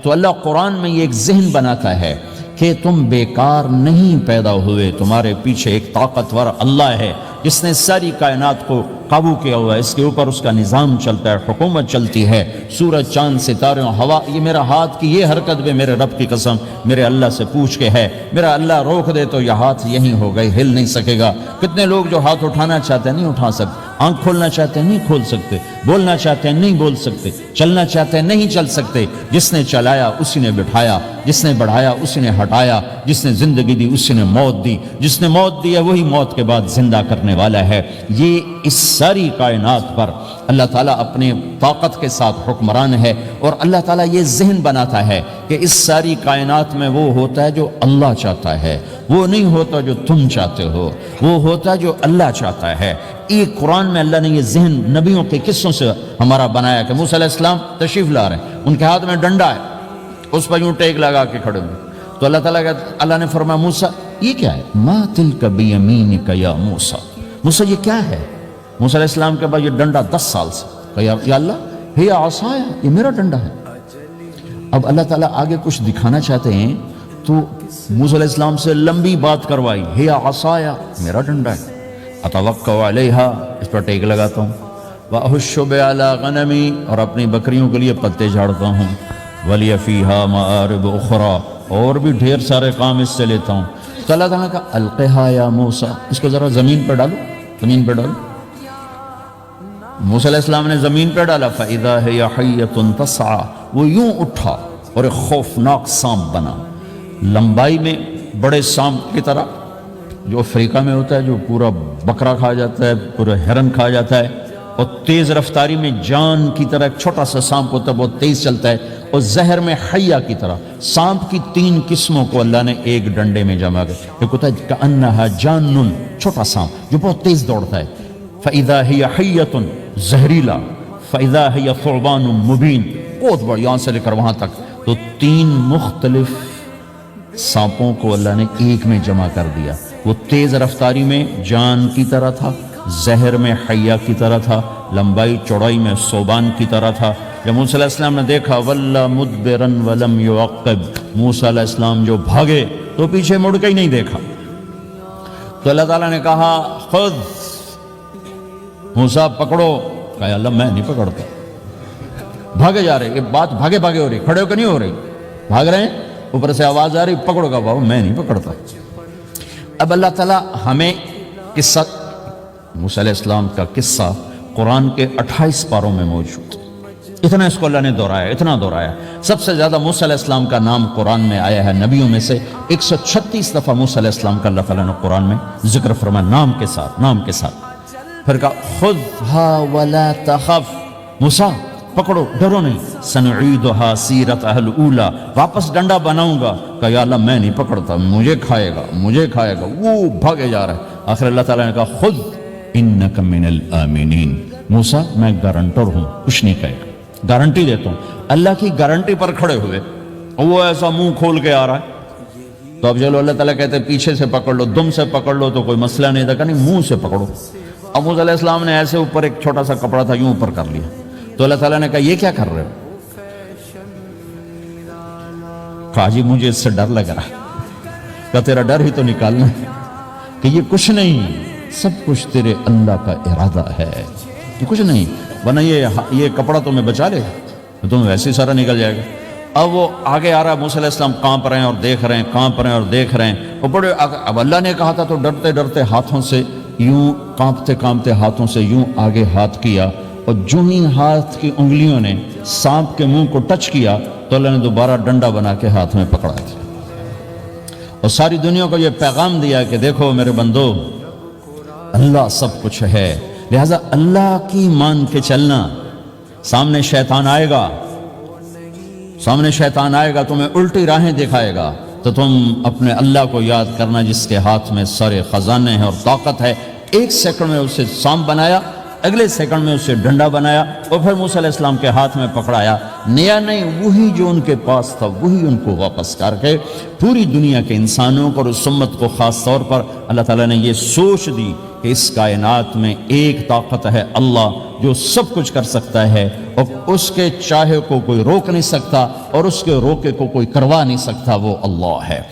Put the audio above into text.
تو اللہ قرآن میں یہ ایک ذہن بناتا ہے کہ تم بیکار نہیں پیدا ہوئے، تمہارے پیچھے ایک طاقتور اللہ ہے جس نے ساری کائنات کو قابو کیا ہوا ہے، اس کے اوپر اس کا نظام چلتا ہے، حکومت چلتی ہے، سورج چاند ستارے ہوا، یہ میرا ہاتھ کی یہ حرکت بھی میرے رب کی قسم میرے اللہ سے پوچھ کے ہے، میرا اللہ روک دے تو یہ ہاتھ یہیں ہو گئے، ہل نہیں سکے گا۔ کتنے لوگ جو ہاتھ اٹھانا چاہتے ہیں نہیں اٹھا سکتے، آنکھ کھولنا چاہتے ہیں نہیں کھول سکتے، بولنا چاہتے ہیں نہیں بول سکتے، چلنا چاہتے ہیں نہیں چل سکتے۔ جس نے چلایا اسی نے بٹھایا، جس نے بڑھایا اسی نے ہٹایا، جس نے زندگی دی اسی نے موت دی، جس نے موت دی ہے وہی موت کے بعد زندہ کرنے والا ہے۔ یہ اس ساری کائنات پر اللہ تعالیٰ اپنے طاقت کے ساتھ حکمران ہے، اور اللہ تعالیٰ یہ ذہن بناتا ہے کہ اس ساری کائنات میں وہ ہوتا ہے جو اللہ چاہتا ہے، وہ نہیں ہوتا جو تم چاہتے ہو، وہ ہوتا ہے جو اللہ چاہتا ہے۔ ایک قرآن میں اللہ نے یہ ذہن نبیوں کے قصوں سے ہمارا بنایا کہ موسیٰ علیہ السلام تشریف لا رہے ہیں، ان کے ہاتھ میں ڈنڈا ہے، اس پر یوں ٹیک لگا کے کھڑے ہوئے، تو اللہ نے فرمایا موسیٰ یہ کیا ہے؟ ما تلک بیمینک یا موسیٰ، موسیٰ یہ کیا ہے؟ موسیٰ علیہ السلام کے بعد یہ ڈنڈا 10 سال سے کہا یا اللہ ہی عصایا، یہ میرا ڈنڈا ہے۔ اب اللہ تعالیٰ آگے کچھ دکھانا چاہتے ہیں تو موسیٰ علیہ السلام سے لمبی بات کروائی، ہی عصایا میرا ڈنڈا ہے، اتوکل علیہا اس پر ٹیک لگاتا ہوں، واحش علی غنمی اور اپنی بکریوں کے لیے پتے جھاڑتا ہوں، ولی فیہا مآرب اخرى اور بھی ڈھیر سارے کام اس سے لیتا ہوں۔ تو اللہ تعالیٰ کا القہا یا موسیٰ، اس کو ذرا زمین پہ ڈالو، زمین پہ ڈالو۔ موسیٰ علیہ السلام نے زمین پہ ڈالا، فَإِذَا هِيَ حَيَّةٌ تَسْعَىٰ، وہ یوں اٹھا اور ایک خوفناک سانپ بنا، لمبائی میں بڑے سانپ کی طرح جو افریقہ میں ہوتا ہے، جو پورا بکرا کھا جاتا ہے، پورا ہرن کھا جاتا ہے، اور تیز رفتاری میں جان کی طرح ایک چھوٹا سا سانپ ہوتا ہے، بہت تیز چلتا ہے، اور زہر میں حیہ کی طرح۔ سانپ کی 3 قسموں کو اللہ نے ایک ڈنڈے میں جمع کر، ایک ہوتا ہے کأنہا جان، چھوٹا سانپ جو بہت تیز دوڑتا ہے، فَإِذَا هِيَ حَيَّةٌ زہریلا، فَإِذَا هِيَ ثُعْبَانٌ مُبِينٌ، بہت بڑا، یہاں سے لے کر وہاں تک۔ تو 3 مختلف سانپوں کو اللہ نے ایک میں جمع کر دیا، وہ تیز رفتاری میں جان کی طرح تھا، زہر میں حیہ کی طرح تھا، لمبائی چوڑائی میں ثعبان کی طرح تھا۔ جب موسیٰ علیہ السلام نے دیکھا وَلَّا مُدْبِرًا وَلَمْ يُعَقِّبْ، موسیٰ علیہ السلام جو بھاگے تو پیچھے مڑ کے ہی نہیں دیکھا، تو اللہ تعالیٰ نے کہا خود موسیٰ پکڑو، کہا اللہ میں نہیں پکڑتا، بھاگے جا رہے، یہ بات بھاگے بھاگے ہو رہی، کھڑے ہو کے نہیں ہو رہی، بھاگ رہے ہیں، اوپر سے آواز آ رہی پکڑو گا، بابا میں نہیں پکڑتا۔ اب اللہ تعالیٰ ہمیں قصہ موسیٰ علیہ السلام کا قصہ قرآن کے 28 پاروں میں موجود، اتنا اس کو اللہ نے دہرایا، اتنا دہرایا۔ سب سے زیادہ موسیٰ علیہ السلام کا نام قرآن میں آیا ہے نبیوں میں سے، 136 دفعہ موسیٰ علیہ السلام کا اللہ تعالیٰ نے قرآن میں ذکر فرمایا، نام کے ساتھ، نام کے ساتھ۔ پھر کہا خذھا ولا تخف، موسیٰ پکڑو ڈرو نہیں، سنعیدھا سیرتھا الاولی، واپس ڈنڈا بناؤں گا، کہا یا اللہ میں نہیں پکڑتا، مجھے کھائے گا، مجھے کھائے گا، وہ بھاگے جا رہا ہے۔ آخر اللہ تعالیٰ نے کہا خذ انک من الآمنین، موسیٰ میں گارنٹر ہوں، کچھ نہیں کہے گا، گارنٹی دیتا ہوں۔ اللہ کی گارنٹی پر کھڑے ہوئے، وہ ایسا منہ کھول کے آ رہا ہے، تو اب چلو اللہ تعالیٰ کہتے ہیں پیچھے سے پکڑ لو، دم سے پکڑ لو تو کوئی مسئلہ نہیں تھا، کہ نہیں منہ سے پکڑو۔ اب موسیٰ علیہ السلام نے ایسے اوپر ایک چھوٹا سا کپڑا تھا یوں اوپر کر لیا، تو اللہ تعالیٰ نے کہا یہ کیا کر رہے ہو؟ کہا جی مجھے اس سے ڈر لگ رہا ہے، کہ تیرا ڈر ہی تو نکالنا ہے، کہ یہ کچھ نہیں، سب کچھ تیرے اللہ کا ارادہ ہے، یہ کچھ نہیں، ورنہ یہ کپڑا تمہیں بچا لے گا، تمہیں ویسے ہی سارا نکل جائے گا۔ اب وہ آگے آ رہا ہے، موسیٰ علیہ السلام کانپ رہے ہیں اور دیکھ رہے ہیں، کانپ رہے ہیں اور دیکھ رہے ہیں، اور بڑے اب اللہ نے کہا تھا تو ڈرتے ڈرتے ہاتھوں سے یوں، کانپتے کانپتے ہاتھوں سے یوں آگے ہاتھ کیا، اور جو ہی ہاتھ کی انگلیوں نے سانپ کے منہ کو ٹچ کیا تو اللہ نے دوبارہ ڈنڈا بنا کے ہاتھ میں پکڑا تھا، اور ساری دنیا کو یہ پیغام دیا کہ دیکھو میرے بندو، اللہ سب کچھ ہے، لہٰذا اللہ کی مان کے چلنا۔ سامنے شیطان آئے گا، سامنے شیطان آئے گا، تمہیں الٹی راہیں دکھائے گا، تو تم اپنے اللہ کو یاد کرنا جس کے ہاتھ میں سارے خزانے ہیں اور طاقت ہے۔ 1 سیکنڈ میں اسے سانپ بنایا، اگلے سیکنڈ میں اسے ڈنڈا بنایا، اور پھر موسیٰ علیہ السلام کے ہاتھ میں پکڑایا، نیا نہیں، وہی جو ان کے پاس تھا وہی ان کو واپس کر کے پوری دنیا کے انسانوں کو اور اس امت کو خاص طور پر اللہ تعالیٰ نے یہ سوچ دی کہ اس کائنات میں ایک طاقت ہے اللہ جو سب کچھ کر سکتا ہے اور اس کے چاہے کو کوئی روک نہیں سکتا اور اس کے روکے کو کوئی کروا نہیں سکتا، وہ اللہ ہے۔